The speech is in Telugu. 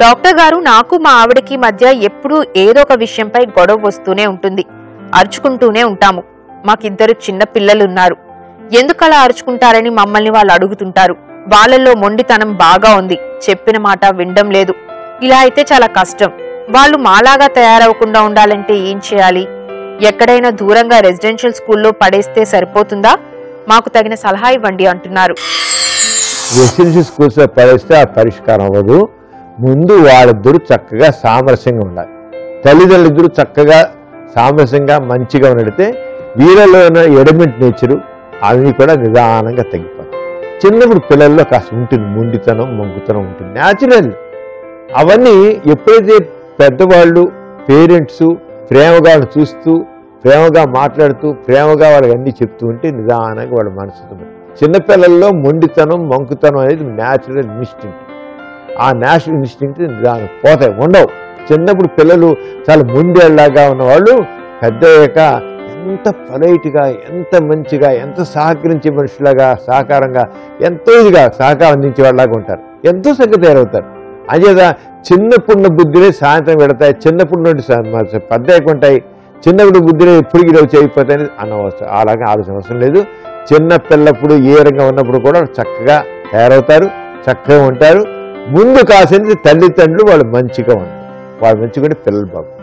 డాక్టర్ గారు, నాకు మా ఆవిడకి మధ్య ఎప్పుడూ ఏదో ఒక విషయంపై గొడవ వస్తూనే ఉంటుంది. అరుచుకుంటూనే ఉంటాము. మాకిద్దరు చిన్న పిల్లలున్నారు. ఎందుకలా అరుచుకుంటారని మమ్మల్ని వాళ్ళు అడుగుతుంటారు. వాళ్ళల్లో మొండితనం బాగా ఉంది. చెప్పిన మాట వినడం లేదు. ఇలా అయితే చాలా కష్టం. వాళ్ళు మాలాగా తయారవకుండా ఉండాలంటే ఏం చేయాలి? ఎక్కడైనా దూరంగా రెసిడెన్షియల్ స్కూల్లో పడేస్తే సరిపోతుందా? మాకు తగిన సలహా ఇవ్వండి అంటున్నారు. రెసిడెన్షియల్ స్కూల్స్ లో పడేస్తే ఆ పరిష్కారం అవ్వదు. ముందు వాళ్ళిద్దరూ చక్కగా సామరస్యంగా ఉండాలి. తల్లిదండ్రులిద్దరూ చక్కగా సామరస్యంగా మంచిగా ఉన్నట్టే వీళ్ళలో ఉన్న ఎడమెంట్ నేచరు అవి కూడా నిదానంగా తగ్గిపోతాయి. చిన్నప్పుడు పిల్లల్లో కాస్త ఉంటుంది, మొండితనం మొంగుతనం ఉంటుంది, న్యాచురల్. అవన్నీ ఎప్పుడైతే పెద్దవాళ్ళు పేరెంట్స్ ప్రేమగా చూస్తూ ప్రేమగా మాట్లాడుతూ ప్రేమగా వాళ్ళకి అన్నీ చెప్తూ ఉంటే నిదానంగా వాళ్ళ మనసు. చిన్నపిల్లల్లో మొండితనం మంకుతనం అనేది న్యాచురల్ ఇన్స్టింక్ట్. ఆ న్యాచురల్ ఇన్స్టింక్ట్ నిదానం పోతాయి, ఉండవు. చిన్నప్పుడు పిల్లలు చాలా మొండేళ్లాగా ఉన్నవాళ్ళు పెద్ద అయ్యాక ఎంత పొలైట్గా, ఎంత మంచిగా, ఎంత సహకరించే మనుషులాగా, సహకారంగా, ఎంతో ఇదిగా సహకారం అందించే వాళ్ళలాగా ఉంటారు. ఎంతో చక్కగా తయారవుతారు. అంచేత చిన్నప్పుడున్న బుద్ధిని సాయంత్రం పెడతాయి, చిన్నప్పుడు నుండి పెద్ద ఉంటాయి. చిన్నప్పుడు బుద్ధిని ఎప్పుడు వచ్చి అయిపోతాయని అనవసరం, అలాగే ఆలోచన అవసరం లేదు. చిన్న పిల్లప్పుడు ఏ రంగా ఉన్నప్పుడు కూడా చక్కగా తయారవుతారు, చక్కగా ఉంటారు. ముందు కాసింది తల్లిదండ్రులు వాళ్ళు మంచిగా ఉంటారు. వాళ్ళు మంచిగా ఉంటే పిల్లలు బాగుంటారు.